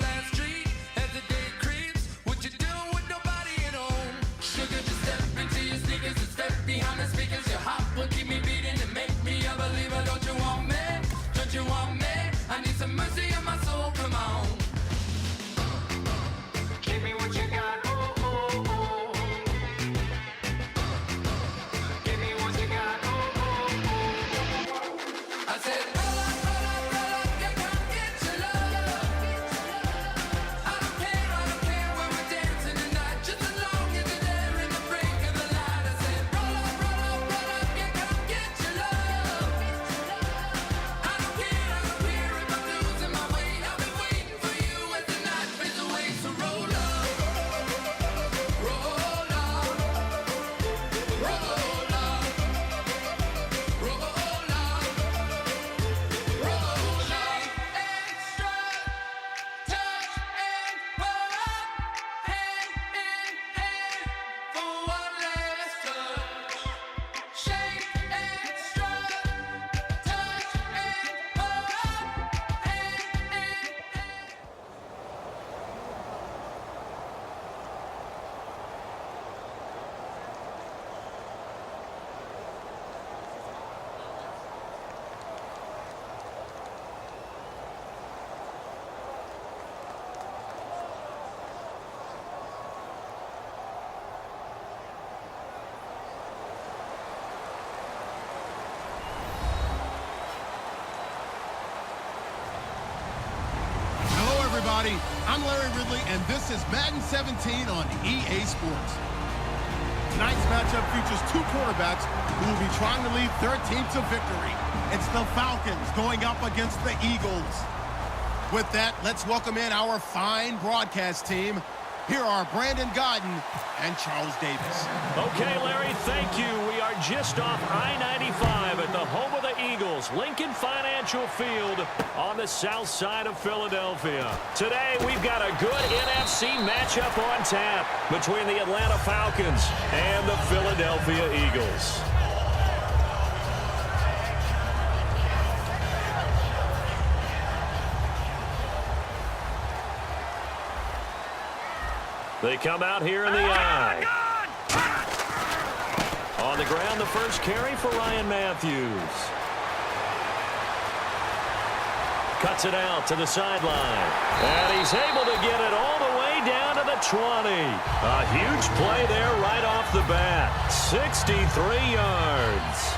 last treat as the day creeps. What you doing with nobody at home? Sugar, just step into your sneakers and step behind the speakers. Your heart will keep me beating and make me a believer. Don't you want me? Don't you want me? I need some mercy on my soul, come on. Give me what you got, oh, oh, oh. Give me what you got, oh, oh, oh. I said, roll up, yeah, come get your love. I don't care where we're dancing tonight, just as long as you're there in the break of the light. I said, roll up, yeah, come get your love. I don't care if I'm losing my way. I'll be waiting for you as the night fades away. So roll up, roll up, roll up, roll up, roll up. Extra touch and pull up, hand in hand for one last touch. Shake extra touch and pull up, hand in hand. Hello, everybody. I'm Larry Ridley, and this is Madden 17 on EA Sports. Tonight's matchup features two quarterbacks who will be trying to lead their team to victory. It's the Falcons going up against the Eagles. With that, let's welcome in our fine broadcast team. Here are Brandon Godden and Charles Davis. Okay, Larry, thank you. We are just off I-95 at the home of the Eagles, Lincoln Financial Field on the south side of Philadelphia. Today, we've got a good NFC matchup on tap between the Atlanta Falcons and the Philadelphia Eagles. They come out here in the eye. On the ground, the first carry for Ryan Matthews. Cuts it out to the sideline. And he's able to get it all the way down to the 20. A huge play there right off the bat. 63 yards.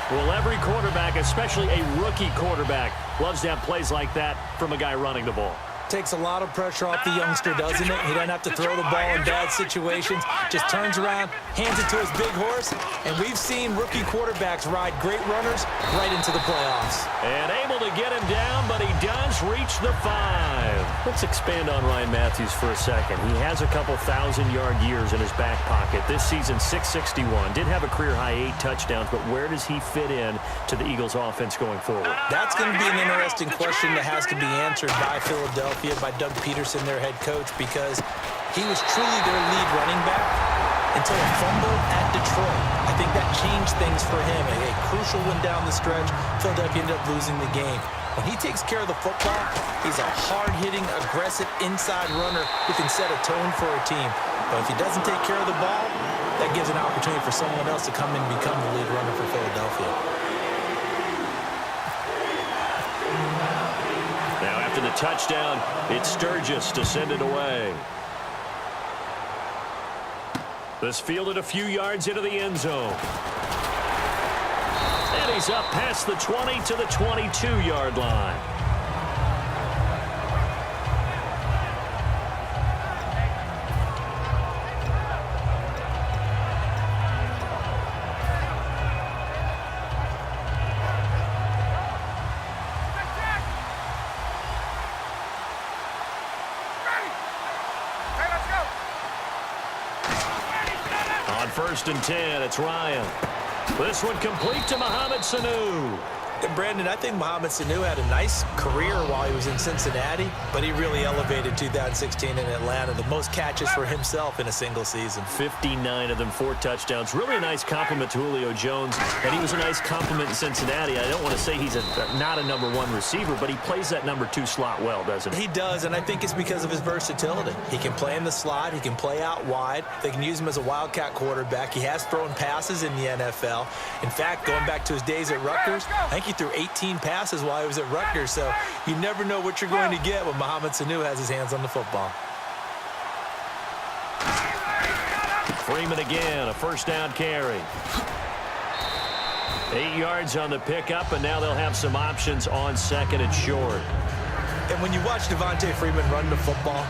Well, every quarterback, especially a rookie quarterback, loves to have plays like that from a guy running the ball. Takes a lot of pressure off the youngster, doesn't it? He doesn't have to throw the ball in bad situations. Just turns around, hands it to his big horse, and we've seen rookie quarterbacks ride great runners right into the playoffs. And able to get him down, but he does reach the 5. Let's expand on Ryan Matthews for a second. He has a couple 1,000-yard years in his back pocket. This season, 661. Did have a career-high 8 touchdowns, but where does he fit in to the Eagles' offense going forward? That's going to be an interesting question that has to be answered by Philadelphia, by Doug Peterson, their head coach, because he was truly their lead running back until a fumble at Detroit. I think that changed things for him. A crucial one down the stretch. Philadelphia ended up losing the game. When he takes care of the football, he's a hard-hitting, aggressive inside runner who can set a tone for a team. But if he doesn't take care of the ball, that gives an opportunity for someone else to come in and become the lead runner for Philadelphia. Now after the touchdown, it's Sturgis to send it away. This fielded a few yards into the end zone. And he's up past the 20 to the 22-yard line. On 1st and 10, it's Ryan. This one complete to Mohamed Sanu. And Brandon, I think Mohamed Sanu had a nice career while he was in Cincinnati, but he really elevated 2016 in Atlanta. The most catches for himself in a single season. 59 of them, 4 touchdowns. Really a nice compliment to Julio Jones, and he was a nice compliment in Cincinnati. I don't want to say he's not a number 1 receiver, but he plays that number 2 slot well, doesn't he? He does, and I think it's because of his versatility. He can play in the slot. He can play out wide. They can use him as a wildcat quarterback. He has thrown passes in the NFL. In fact, going back to his days at Rutgers, I think he threw 18 passes while he was at Rutgers, so you never know what you're going to get when Mohamed Sanu has his hands on the football. Freeman again, a first down carry. 8 yards on the pickup, and now they'll have some options on second and short. And when you watch Devontae Freeman run the football,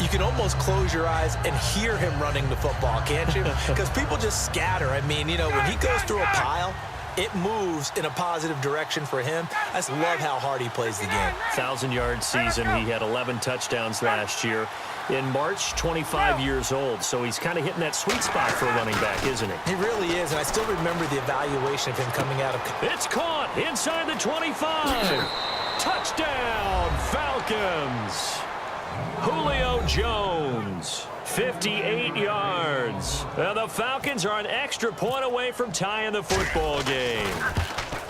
you can almost close your eyes and hear him running the football, can't you? Because people just scatter. I mean, you know, when he goes through a pile, it moves in a positive direction for him. I just love how hard he plays the game. 1,000-yard season. He had 11 touchdowns last year. In March, 25 years old, so he's kind of hitting that sweet spot for a running back, isn't he? He really is, and I still remember the evaluation of him coming out of... It's caught inside the 25. Touchdown, Falcons. Julio Jones, 58 yards. And the Falcons are an extra point away from tying the football game.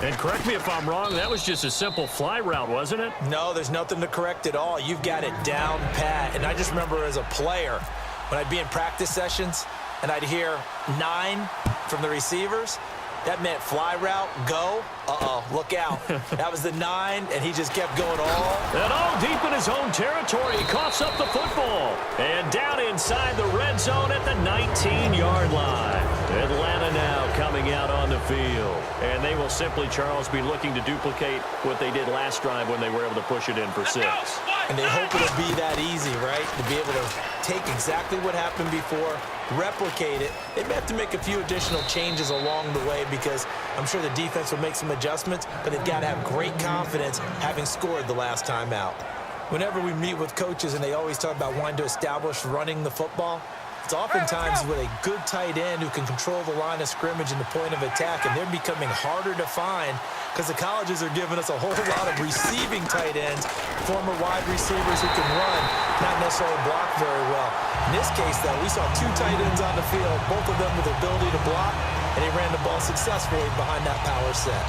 And correct me if I'm wrong, that was just a simple fly route, wasn't it? No, there's nothing to correct at all. You've got it down pat. And I just remember as a player, when I'd be in practice sessions and I'd hear 9 from the receivers, that meant fly route, go. Uh-oh, look out. That was the 9, and he just kept going all deep in his own territory. He coughs up the football. And down inside the red zone at the 19-yard line. Atlanta now coming out on the field. And they will simply, Charles, be looking to duplicate what they did last drive when they were able to push it in for 6. And they hope it'll be that easy, right? To be able to take exactly what happened before, replicate it. They may have to make a few additional changes along the way because I'm sure the defense will make some adjustments, but they've got to have great confidence having scored the last time out. Whenever we meet with coaches and they always talk about wanting to establish running the football, it's oftentimes with a good tight end who can control the line of scrimmage and the point of attack, and they're becoming harder to find because the colleges are giving us a whole lot of receiving tight ends, former wide receivers who can run, not necessarily block very well. In this case, though, we saw 2 tight ends on the field, both of them with the ability to block, and he ran the ball successfully behind that power set.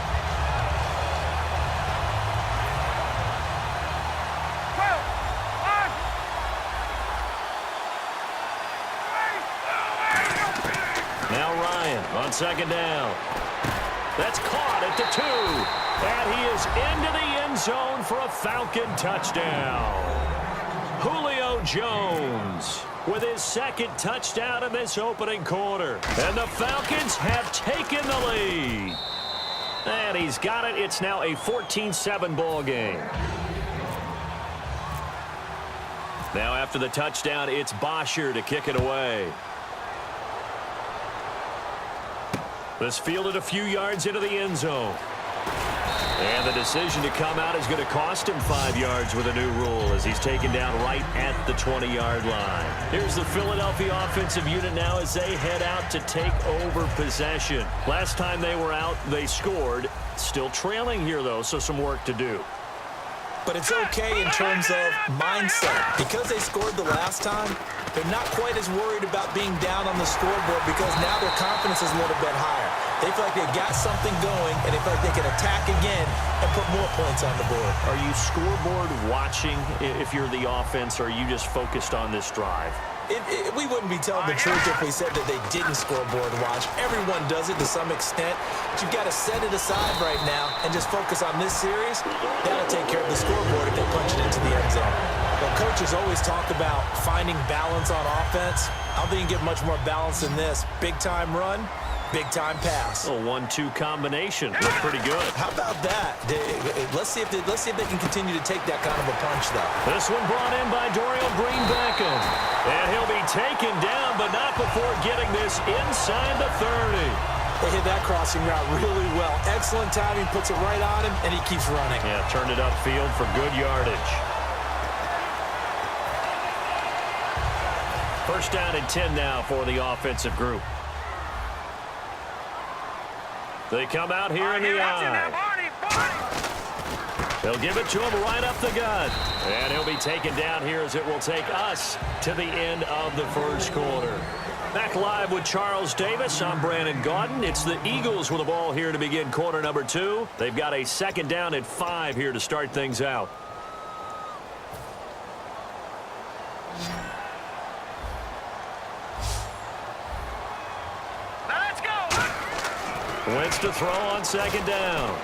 Now Ryan on second down. That's caught at the 2. And he is into the end zone for a Falcon touchdown. Julio Jones with his 2nd touchdown in this opening quarter. And the Falcons have taken the lead. And he's got it. It's now a 14-7 ball game. Now after the touchdown, it's Bosher to kick it away. This fielded a few yards into the end zone. And the decision to come out is going to cost him 5 yards with a new rule as he's taken down right at the 20-yard line. Here's the Philadelphia offensive unit now as they head out to take over possession. Last time they were out, they scored. Still trailing here, though, so some work to do. But it's okay in terms of mindset. Because they scored the last time, they're not quite as worried about being down on the scoreboard because now their confidence is a little bit higher. They feel like they've got something going, and they feel like they can attack again and put more points on the board. Are you scoreboard watching if you're the offense, or are you just focused on this drive? We wouldn't be telling the truth if we said that they didn't scoreboard watch. Everyone does it to some extent. But you've got to set it aside right now and just focus on this series. That'll take care of the scoreboard if they punch it into the end zone. Well, coaches always talk about finding balance on offense. I don't think you can get much more balance than this. Big-time run, big-time pass. A 1-2 combination. Looked pretty good. How about that? Let's see if they can continue to take that kind of a punch, though. This one brought in by Dorial Green-Beckham. And he'll be taken down, but not before getting this inside the 30. They hit that crossing route really well. Excellent timing, puts it right on him, and he keeps running. Yeah, turned it upfield for good yardage. First down and 10 now for the offensive group. They come out here in the eye. They'll give it to him right up the gut. And he'll be taken down here as it will take us to the end of the first quarter. Back live with Charles Davis. I'm Brandon Gaudin. It's the Eagles with the ball here to begin quarter number 2. They've got a second down at 5 here to start things out. Let's go. Wentz to throw on second down.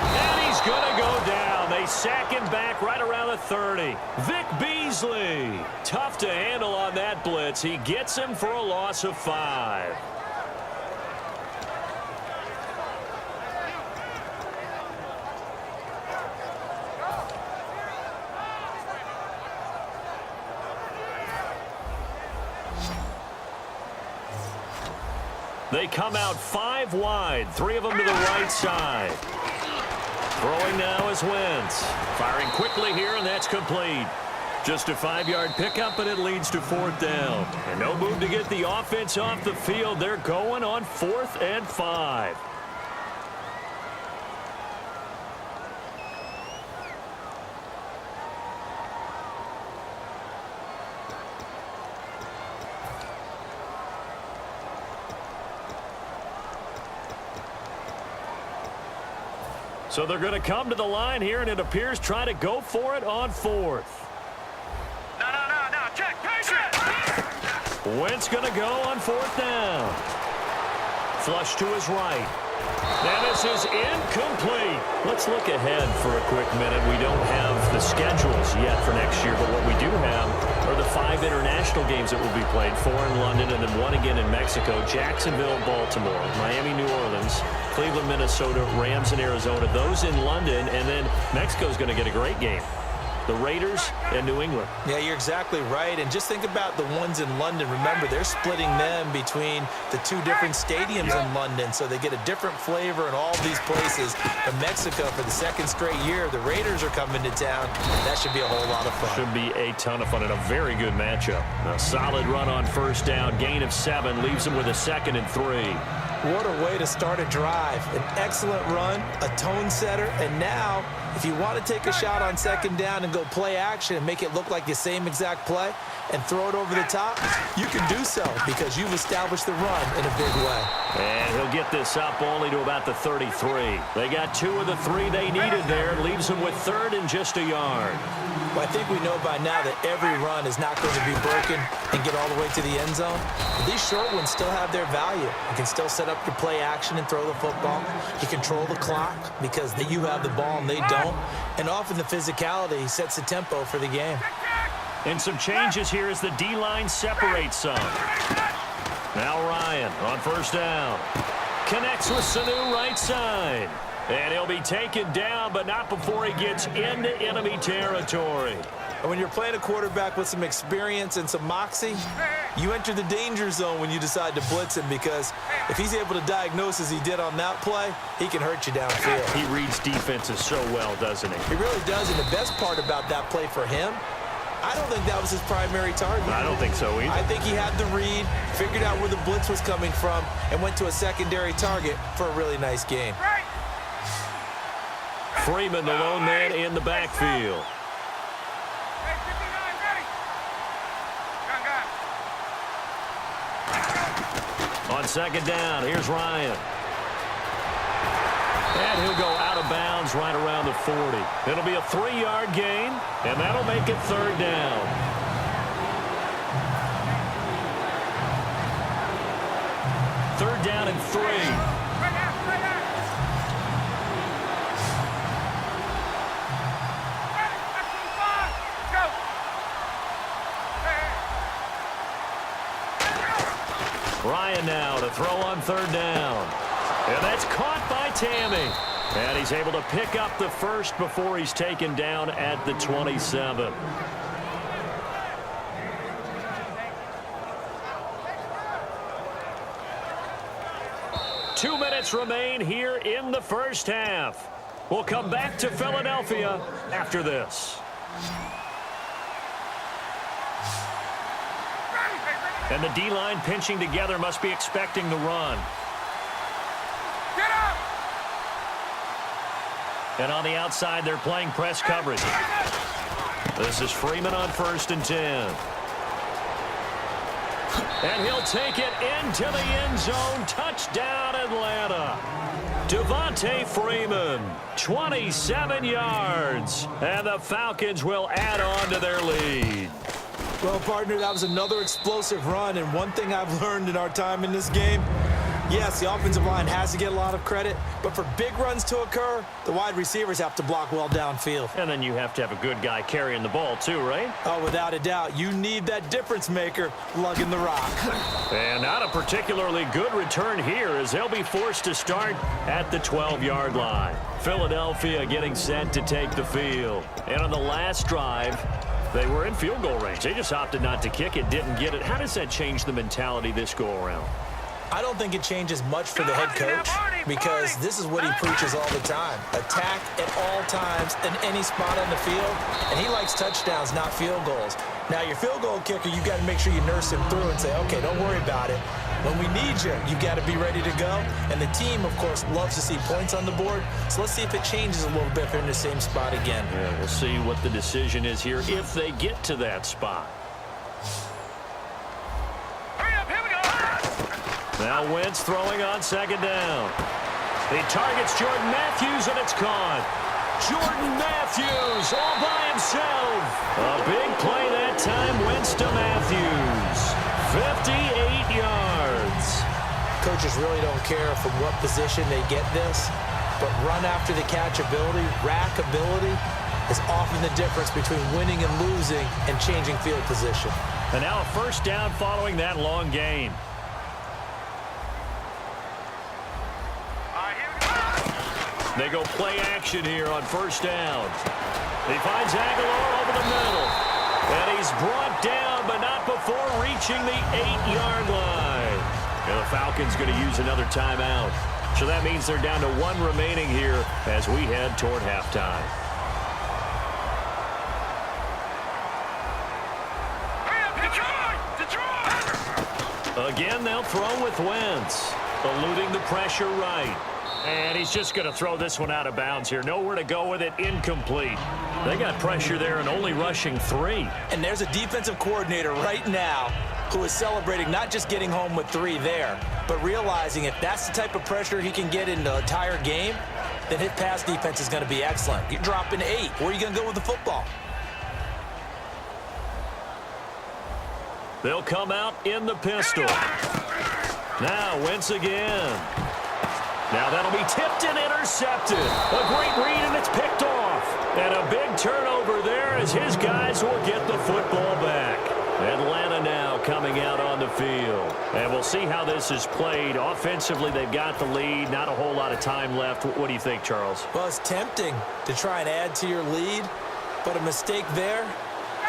And he's going to go down. They sack him back right around the 30. Vic Beasley. Tough to handle on that blitz. He gets him for a loss of 5. They come out 5 wide, 3 of them to the right side. Throwing now is Wentz. Firing quickly here, and that's complete. Just a 5-yard pickup, and it leads to 4th down. And no move to get the offense off the field. They're going on 4th and 5. So they're going to come to the line here, and it appears try to go for it on 4th. No. Check. Wentz going to go on 4th down. Flush to his right. And this is incomplete. Let's look ahead for a quick minute. We don't have the schedules yet for next year, but what we do have are the 5 international games that will be played, 4 in London and then 1 again in Mexico, Jacksonville, Baltimore, Miami, New Orleans, Cleveland, Minnesota, Rams in Arizona, those in London, and then Mexico's going to get a great game. The Raiders and New England. Yeah, you're exactly right. And just think about the ones in London. Remember, they're splitting them between the 2 different stadiums in London, so they get a different flavor in all these places. But Mexico, for the 2nd straight year, the Raiders are coming to town. That should be a whole lot of fun. Should be a ton of fun and a very good matchup. A solid run on 1st down. Gain of 7 leaves them with a 2nd and 3. What a way to start a drive. An excellent run, a tone setter, and now if you want to take a shot on 2nd down and go play action and make it look like the same exact play and throw it over the top, you can do so because you've established the run in a big way. And he'll get this up only to about the 33. They got 2 of the 3 they needed there. Leaves them with 3rd and just a yard. Well, I think we know by now that every run is not going to be broken and get all the way to the end zone. But these short ones still have their value. You can still set up your play action and throw the football. You control the clock because you have the ball and they don't. And often the physicality sets the tempo for the game. And some changes here as the D-line separates some. Now Ryan on 1st down. Connects with Sanu right side. And he'll be taken down, but not before he gets into enemy territory. And when you're playing a quarterback with some experience and some moxie, you enter the danger zone when you decide to blitz him because if he's able to diagnose as he did on that play, he can hurt you downfield. He reads defenses so well, doesn't he? He really does, and the best part about that play for him, I don't think that was his primary target. I don't think so either. I think he had the read, figured out where the blitz was coming from, and went to a secondary target for a really nice game. Freeman, the lone man in the backfield. On 2nd down, here's Ryan. And he'll go out of bounds right around the 40. It'll be a 3-yard gain, and that'll make it 3rd down. Third down and 3. Ryan now to throw on 3rd down. And that's caught by Tammy. And he's able to pick up the 1st before he's taken down at the 27. Two minutes remain here in the first half. We'll come back to Philadelphia after this. And the D-line pinching together must be expecting the run. Get up! And on the outside, they're playing press coverage. This is Freeman on 1st and 10. And he'll take it into the end zone. Touchdown, Atlanta. Devontae Freeman, 27 yards. And the Falcons will add on to their lead. Well, partner, that was another explosive run. And one thing I've learned in our time in this game, yes, the offensive line has to get a lot of credit, but for big runs to occur, the wide receivers have to block well downfield. And then you have to have a good guy carrying the ball too, right? Oh, without a doubt. You need that difference maker lugging the rock. And not a particularly good return here as they'll be forced to start at the 12-yard line. Philadelphia getting set to take the field. And on the last drive, they were in field goal range. They just opted not to kick it, didn't get it. How does that change the mentality this go-around? I don't think it changes much for the head coach because this is what he preaches all the time. Attack at all times in any spot on the field, and he likes touchdowns, not field goals. Now, your field goal kicker, you've got to make sure you nurse him through and say, okay, don't worry about it. When we need you, you've got to be ready to go. And the team, of course, loves to see points on the board. So let's see if it changes a little bit if they're in the same spot again. Yeah, we'll see what the decision is here if they get to that spot. Now Wentz throwing on 2nd down. He targets Jordan Matthews, and it's caught. Jordan Matthews all by himself. A big play that time. Wentz to Matthews. 58 yards. Coaches really don't care from what position they get this, but run after the catch ability, rack ability, is often the difference between winning and losing and changing field position. And now a 1st down following that long gain. They go play action here on 1st down. He finds Aguilar over the middle. And he's brought down, but not before reaching the 8-yard line. And the Falcons going to use another timeout. So that means they're down to 1 remaining here as we head toward halftime. Again, they'll throw with Wentz, eluding the pressure right. And he's just going to throw this one out of bounds here. Nowhere to go with it. Incomplete. They got pressure there and only rushing 3. And there's a defensive coordinator right now who is celebrating not just getting home with 3 there, but realizing if that's the type of pressure he can get in the entire game, then his pass defense is going to be excellent. You're dropping 8. Where are you going to go with the football? They'll come out in the pistol. Now Wentz again. Now that'll be tipped and intercepted. A great read, and it's picked off. And a big turnover there as his guys will get the football back. Atlanta now coming out on the field. And we'll see how this is played. Offensively, they've got the lead. Not a whole lot of time left. What do you think, Charles? Well, it's tempting to try and add to your lead, but a mistake there,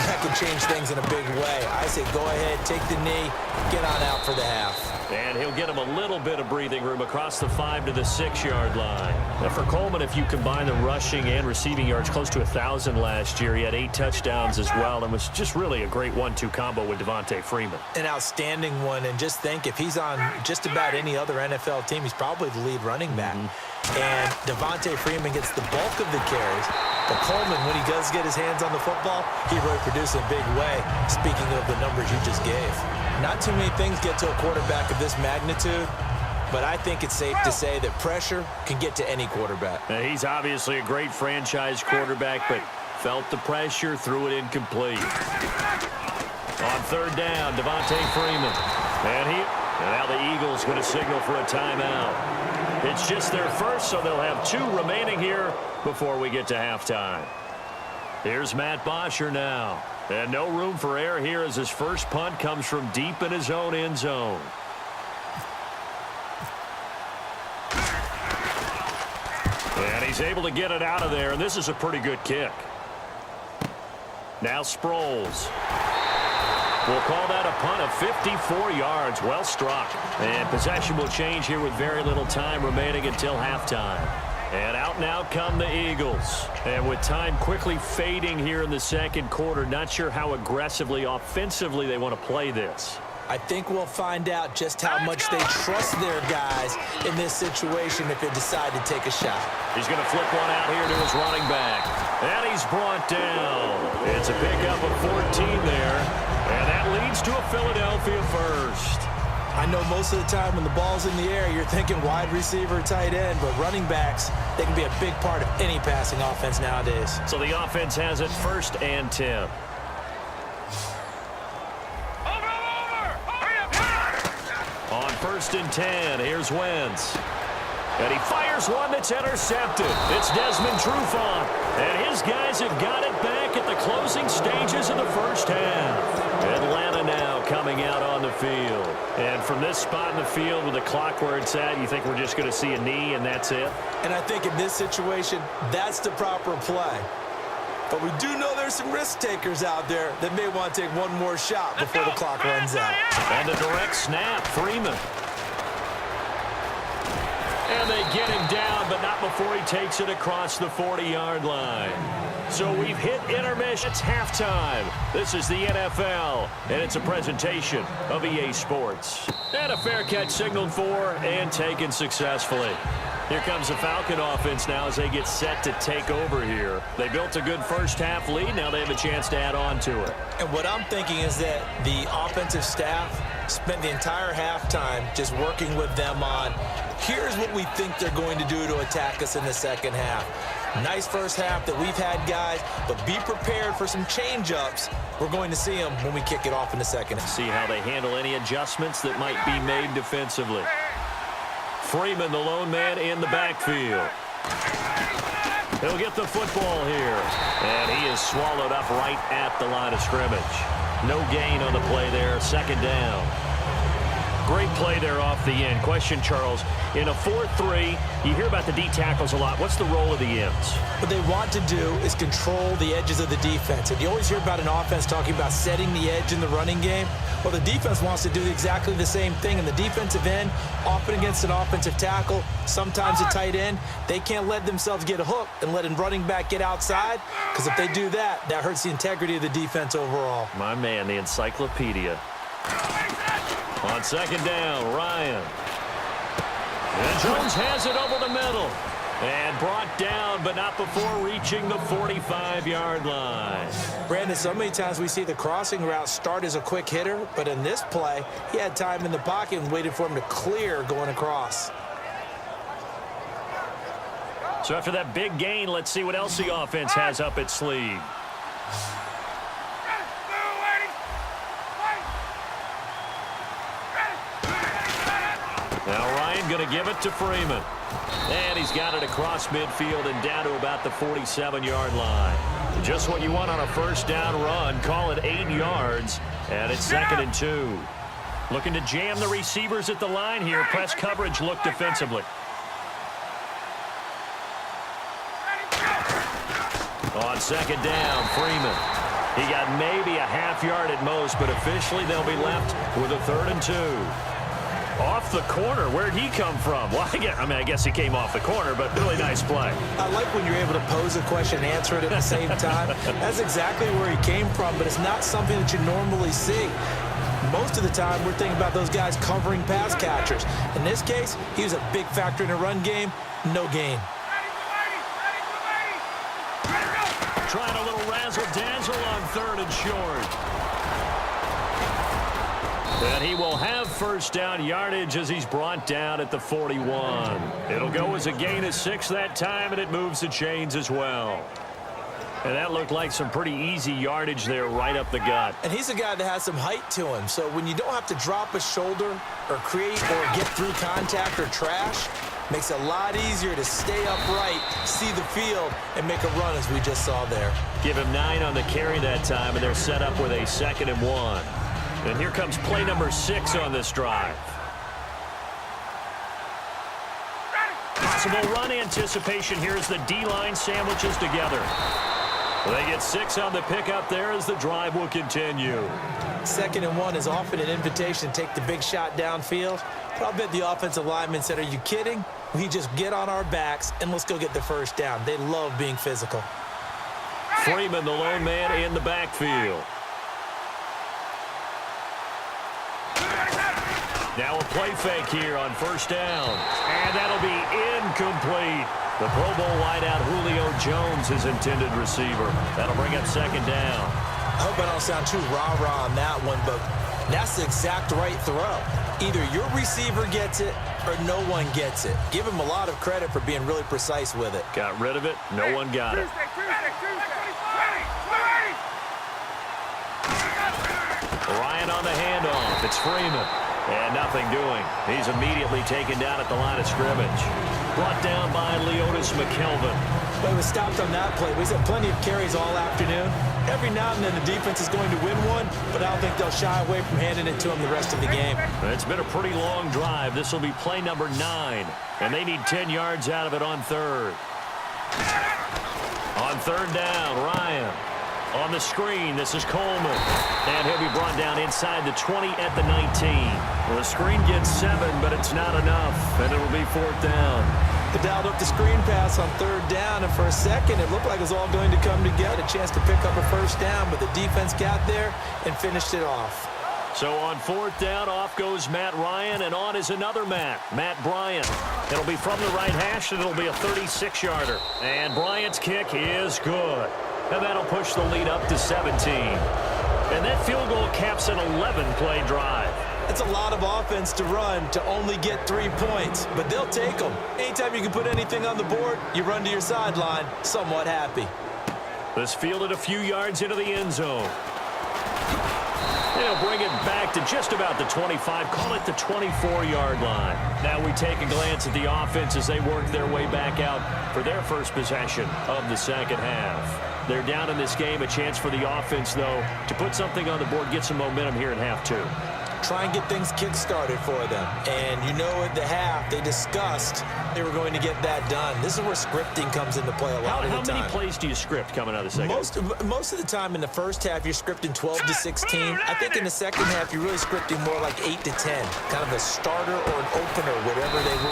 that could change things in a big way. I say go ahead, take the knee, get on out for the half. And he'll get him a little bit of breathing room across the 5 to the 6-yard line. Now for Coleman, if you combine the rushing and receiving yards, close to 1,000 last year. He had 8 touchdowns as well and was just really a great 1-2 combo with Devontae Freeman. An outstanding one, and just think if he's on just about any other NFL team, he's probably the lead running back. And Devontae Freeman gets the bulk of the carries. But Coleman, when he does get his hands on the football, he really produces in a big way, speaking of the numbers you just gave. Not too many things get to a quarterback of this magnitude, but I think it's safe to say that pressure can get to any quarterback. Now, he's obviously a great franchise quarterback, but felt the pressure, threw it incomplete. On 3rd down, Devontae Freeman. And now the Eagles going to signal for a timeout. It's just their first, so they'll have 2 remaining here before we get to halftime. Here's Matt Bosher now. And no room for error here as his first punt comes from deep in his own end zone. And he's able to get it out of there, and this is a pretty good kick. Now Sproles. We'll call that a punt of 54 yards. Well struck. And possession will change here with very little time remaining until halftime. And out now come the Eagles. And with time quickly fading here in the second quarter, not sure how aggressively, offensively they want to play this. I think we'll find out just how much they trust their guys in this situation if they decide to take a shot. He's going to flip one out here to his running back. And he's brought down. It's a pickup of 14 there. And that leads to a Philadelphia first. I know most of the time when the ball's in the air, you're thinking wide receiver, tight end, but running backs, they can be a big part of any passing offense nowadays. So the offense has it 1st and 10. On 1st and 10, here's Wentz. And he fires one that's intercepted. It's Desmond Trufant. And his guys have got it back at the closing stages of the first half. Atlanta now coming out on the field. And from this spot in the field with the clock where it's at, you think we're just going to see a knee and that's it? And I think in this situation, that's the proper play. But we do know there's some risk takers out there that may want to take one more shot before the clock runs out. And a direct snap, Freeman. And they get him down, but not before he takes it across the 40-yard line. So we've hit intermission. It's halftime. This is the NFL, and it's a presentation of EA Sports. And a fair catch signaled for and taken successfully. Here comes the Falcon offense now as they get set to take over here. They built a good first half lead. Now they have a chance to add on to it. And what I'm thinking is that the offensive staff spent the entire halftime just working with them on, here's what we think they're going to do to attack us in the second half. Nice first half that we've had, guys, but be prepared for some change-ups. We're going to see them when we kick it off in the second half. See how they handle any adjustments that might be made defensively. Freeman, the lone man in the backfield. He'll get the football here. And he is swallowed up right at the line of scrimmage. No gain on the play there. 2nd down. Great play there off the end. Question, Charles, in a 4-3, you hear about the D tackles a lot. What's the role of the ends? What they want to do is control the edges of the defense. And you always hear about an offense talking about setting the edge in the running game. Well, the defense wants to do exactly the same thing. And the defensive end, often against an offensive tackle, sometimes a tight end, they can't let themselves get hooked and let a running back get outside. Because if they do that, that hurts the integrity of the defense overall. My man, the encyclopedia. On 2nd down, Ryan. And Jones has it over the middle. And brought down, but not before reaching the 45-yard line. Brandon, so many times we see the crossing route start as a quick hitter, but in this play, he had time in the pocket and waited for him to clear going across. So after that big gain, let's see what else the offense has up its sleeve. Now Ryan going to give it to Freeman. And he's got it across midfield and down to about the 47-yard line. Just what you want on a first down run. Call it 8 yards. And it's 2nd and 2. Looking to jam the receivers at the line here. Press coverage look defensively. On 2nd down, Freeman. He got maybe a half yard at most, but officially they'll be left with a 3rd and 2. Off the corner. Where'd he come from? Well, I guess he came off the corner, but really nice play. I like when you're able to pose a question and answer it at the same time. That's exactly where he came from, but it's not something that you normally see. Most of the time, we're thinking about those guys covering pass catchers. In this case, he was a big factor in the run game. No gain. Trying a little razzle-dazzle on 3rd and short. And he will have first down yardage as he's brought down at the 41. It'll go as a gain of 6 that time, and it moves the chains as well. And that looked like some pretty easy yardage there right up the gut. And he's a guy that has some height to him. So when you don't have to drop a shoulder or create or get through contact or trash, makes it a lot easier to stay upright, see the field, and make a run as we just saw there. Give him 9 on the carry that time, and they're set up with a 2nd and 1. And here comes play number 6 on this drive. Possible run anticipation here as the D-line sandwiches together. They get 6 on the pickup there as the drive will continue. 2nd and 1 is often an invitation to take the big shot downfield. But I'll bet the offensive linemen said, are you kidding? We just get on our backs and let's go get the first down. They love being physical. Freeman, the lone man in the backfield. Now a play fake here on first down. And that'll be incomplete. The Pro Bowl wideout Julio Jones is intended receiver. That'll bring up second down. I hope I don't sound too rah-rah on that one, but that's the exact right throw. Either your receiver gets it or no one gets it. Give him a lot of credit for being really precise with it. Got rid of it. No one got it. Ryan on the handoff. It's Freeman. And nothing doing. He's immediately taken down at the line of scrimmage. Brought down by Leotis McKelvin. But he was stopped on that play. He's had plenty of carries all afternoon. Every now and then the defense is going to win one, but I don't think they'll shy away from handing it to him the rest of the game. It's been a pretty long drive. This will be play number 9, and they need 10 yards out of it on third. On third down, Ryan. On the screen, this is Coleman. And he'll be brought down inside the 20 at the 19. Well, the screen gets 7, but it's not enough, and it'll be fourth down. They dialed up the screen pass on third down, and for a second, it looked like it was all going to come together. A chance to pick up a first down, but the defense got there and finished it off. So on fourth down, off goes Matt Ryan, and on is another Matt Bryant. It'll be from the right hash, and it'll be a 36-yarder. And Bryant's kick is good. And that'll push the lead up to 17. And that field goal caps an 11-play drive. It's a lot of offense to run to only get 3 points, but they'll take them. Anytime you can put anything on the board, you run to your sideline somewhat happy. This fielded a few yards into the end zone. They'll bring it back to just about the 25, call it the 24-yard line. Now we take a glance at the offense as they work their way back out for their first possession of the second half. They're down in this game. A chance for the offense, though, to put something on the board, get some momentum here in half 2. Try and get things kick-started for them. And you know at the half, they discussed they were going to get that done. This is where scripting comes into play a lot of the time. How many plays do you script coming out of the second? Most of the time in the first half, you're scripting 12 to 16. I think in the second half, you're really scripting more like 8 to 10. Kind of a starter or an opener,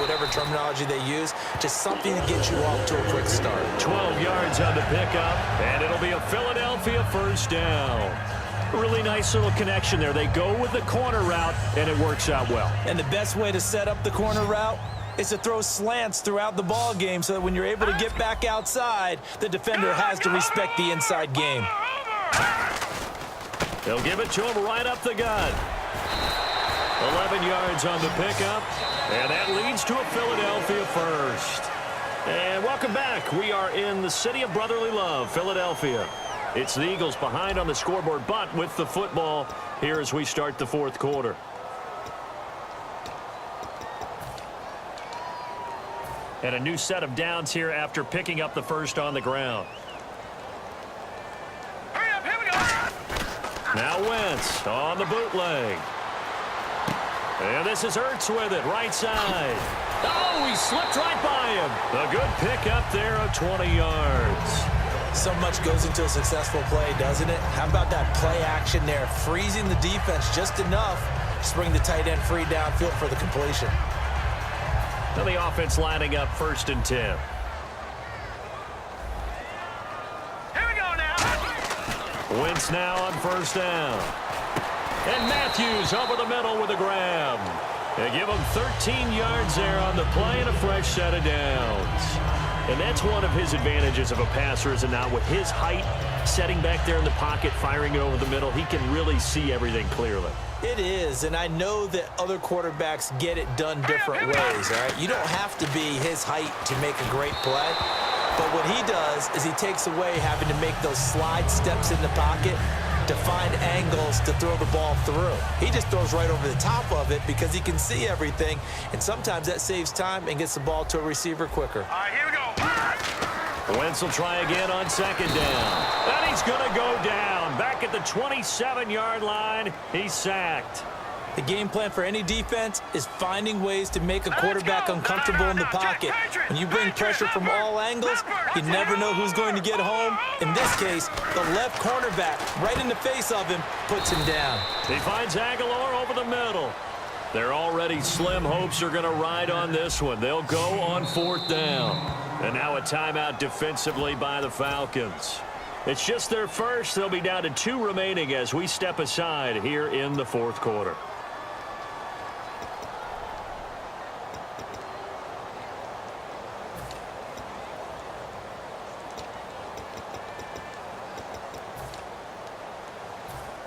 whatever terminology they use. Just something to get you off to a quick start. 12 yards on the pickup, and it'll be a Philadelphia first down. Really nice little connection there. They go with the corner route, and it works out well. And the best way to set up the corner route is to throw slants throughout the ball game so that when you're able to get back outside, the defender has to respect the inside game. They'll give it to him right up the gut. 11 yards on the pickup, and that leads to a Philadelphia first. And welcome back. We are in the city of brotherly love, Philadelphia. It's the Eagles behind on the scoreboard, but with the football here as we start the fourth quarter. And a new set of downs here after picking up the first on the ground. Now Wentz on the bootleg. And this is Ertz with it, right side. Oh, he slipped right by him. A good pickup there of 20 yards. So much goes into a successful play, doesn't it? How about that play action there, freezing the defense just enough to bring the tight end free downfield for the completion. Now the offense lining up first and 10. Here we go now. Wentz now on first down. And Matthews over the middle with a grab. They give him 13 yards there on the play and a fresh set of downs. And that's one of his advantages of a passer, is it not? With his height, setting back there in the pocket, firing it over the middle, he can really see everything clearly. It is, and I know that other quarterbacks get it done different ways, all right? You don't have to be his height to make a great play. But what he does is he takes away having to make those slide steps in the pocket to find angles to throw the ball through. He just throws right over the top of it because he can see everything, and sometimes that saves time and gets the ball to a receiver quicker. All right, here we go. Wentz will try again on second down. And he's going to go down. Back at the 27-yard line, he's sacked. The game plan for any defense is finding ways to make a quarterback uncomfortable in the pocket. When you bring pressure from all angles, you never know who's going to get home. In this case, the left cornerback, right in the face of him, puts him down. He finds Aguilar over the middle. Their already slim hopes are going to ride on this one. They'll go on fourth down. And now a timeout defensively by the Falcons. It's just their first. They'll be down to 2 remaining as we step aside here in the fourth quarter.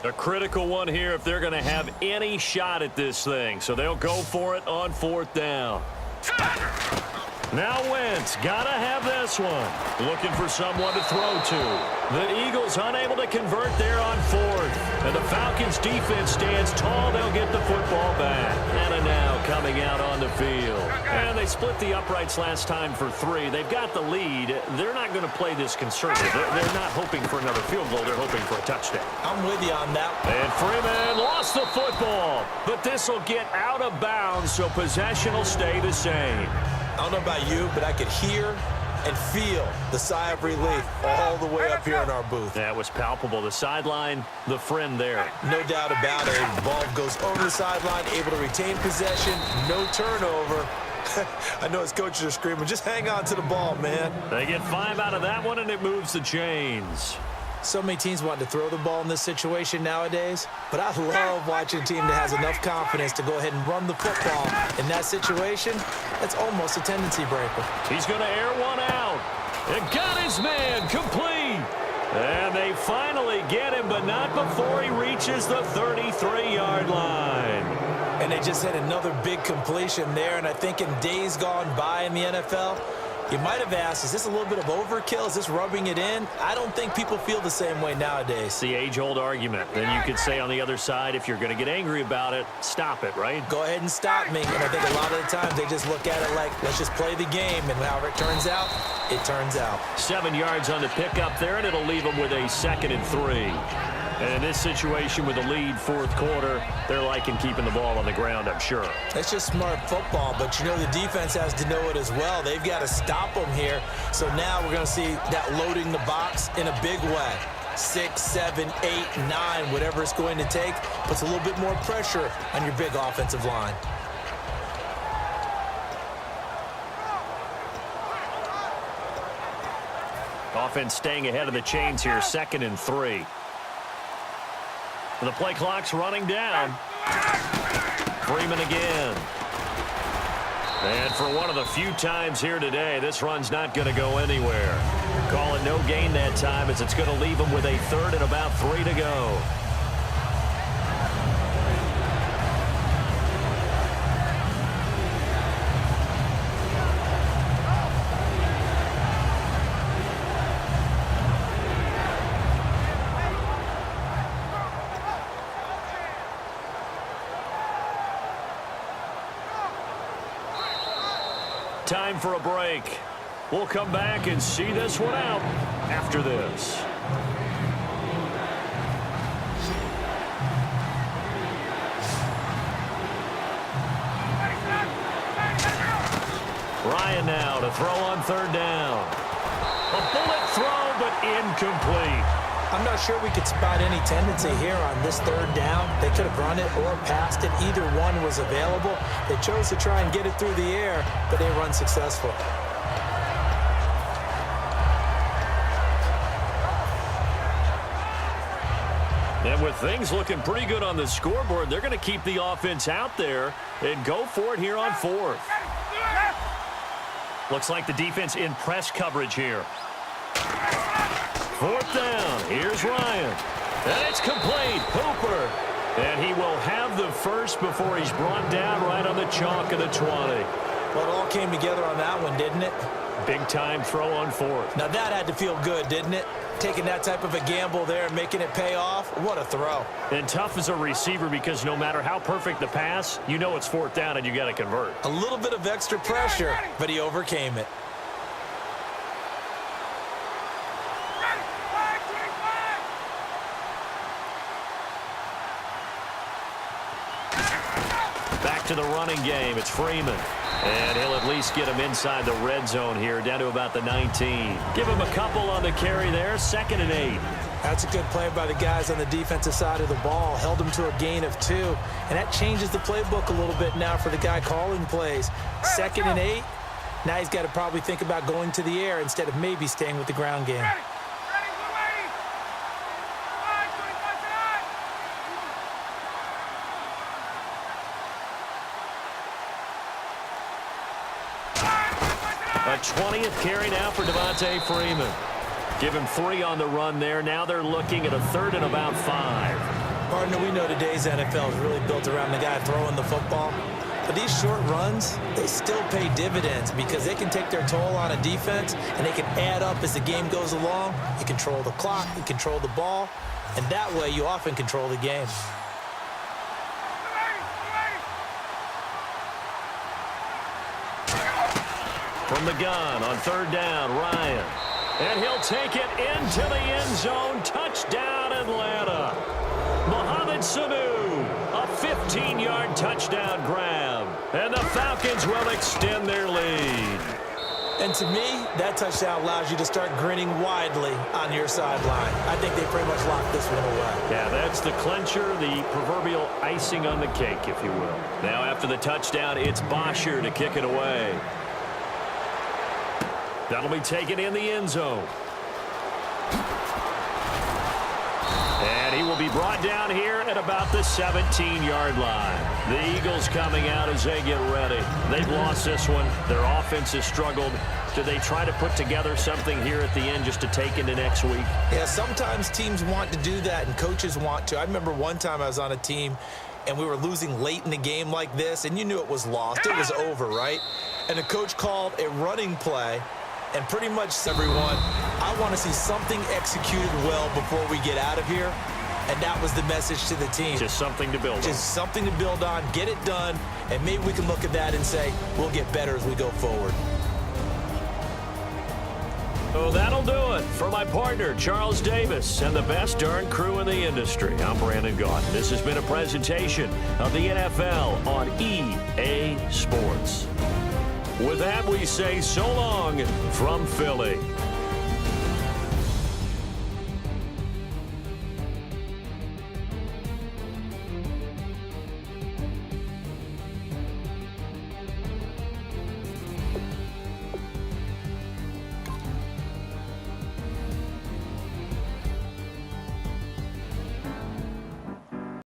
A critical one here if they're going to have any shot at this thing. So they'll go for it on 4th down. Now Wentz, gotta have this one. Looking for someone to throw to. The Eagles unable to convert there on 4th. And the Falcons defense stands tall. They'll get the football back. And now coming out on the field. And they split the uprights last time for 3. They've got the lead. They're not going to play this conservative. They're not hoping for another field goal. They're hoping for a touchdown. I'm with you on that. And Freeman lost the football. But this will get out of bounds, so possession will stay the same. I don't know about you, but I could hear and feel the sigh of relief all the way up here in our booth. That was palpable. The sideline, the friend there. No doubt about it. The ball goes over the sideline, able to retain possession, no turnover. I know his coaches are screaming, just hang on to the ball, man. They get 5 out of that one, and it moves the chains. So many teams want to throw the ball in this situation nowadays, but I love watching a team that has enough confidence to go ahead and run the football. In that situation, that's almost a tendency breaker. He's going to air one out. And got his man complete. And they finally get him, but not before he reaches the 33-yard line. And they just had another big completion there, and I think in days gone by in the NFL, you might have asked, is this a little bit of overkill? Is this rubbing it in? I don't think people feel the same way nowadays. It's the age-old argument. Then you could say on the other side, if you're going to get angry about it, stop it, right? Go ahead and stop me. And I think a lot of the times they just look at it like, let's just play the game. And however it turns out, it turns out. 7 yards on the pickup there, and it'll leave them with a 2nd and 3. And in this situation with the lead 4th quarter, they're liking keeping the ball on the ground, I'm sure. That's just smart football, but you know the defense has to know it as well. They've got to stop them here. So now we're going to see that loading the box in a big way. 6, 7, 8, 9, whatever it's going to take, puts a little bit more pressure on your big offensive line. Offense staying ahead of the chains here, 2nd and 3. The play clock's running down. Freeman again. And for one of the few times here today, this run's not going to go anywhere. Call it no gain that time, as it's going to leave them with a 3rd and about 3 to go. Time for a break. We'll come back and see this one out after this. Ryan now to throw on 3rd down. A bullet throw, but incomplete. I'm not sure we could spot any tendency here on this 3rd down. They could have run it or passed it. Either one was available. They chose to try and get it through the air, but they run successful. And with things looking pretty good on the scoreboard, they're going to keep the offense out there and go for it here on 4th. Looks like the defense in press coverage here. 4th down. Here's Ryan. And it's complete. Hooper. And he will have the first before he's brought down right on the chalk of the 20. Well, it all came together on that one, didn't it? Big-time throw on 4th. Now, that had to feel good, didn't it? Taking that type of a gamble there and making it pay off. What a throw. And tough as a receiver, because no matter how perfect the pass, you know it's 4th down and you got to convert. A little bit of extra pressure, but he overcame it. Back to the running game. It's Freeman. And he'll at least get him inside the red zone here, down to about the 19. Give him a couple on the carry there, 2nd and 8. That's a good play by the guys on the defensive side of the ball. Held him to a gain of 2. And that changes the playbook a little bit now for the guy calling plays. 2nd and 8. Now he's got to probably think about going to the air instead of maybe staying with the ground game. A 20th carry now for Devontae Freeman. Give him 3 on the run there. Now they're looking at a 3rd and about 5. Partner, we know today's NFL is really built around the guy throwing the football. But these short runs, they still pay dividends because they can take their toll on a defense and they can add up as the game goes along. You control the clock, you control the ball, and that way you often control the game. From the gun on third down, Ryan. And he'll take it into the end zone. Touchdown, Atlanta. Mohamed Sanu, a 15-yard touchdown grab. And the Falcons will extend their lead. And to me, that touchdown allows you to start grinning widely on your sideline. I think they pretty much locked this one away. Yeah, that's the clincher, the proverbial icing on the cake, if you will. Now after the touchdown, it's Bosher to kick it away. That'll be taken in the end zone. And he will be brought down here at about the 17-yard line. The Eagles coming out as they get ready. They've lost this one. Their offense has struggled. Do they try to put together something here at the end just to take into next week? Yeah, sometimes teams want to do that and coaches want to. I remember one time I was on a team and we were losing late in the game like this, and you knew it was lost. It was over, right? And the coach called a running play. And pretty much, everyone, I want to see something executed well before we get out of here. And that was the message to the team. Just something to build on. Just something to build on, get it done, and maybe we can look at that and say, we'll get better as we go forward. So that'll do it for my partner, Charles Davis, and the best darn crew in the industry. I'm Brandon Gaudin. This has been a presentation of the NFL on EA Sports. With that, we say so long from Philly.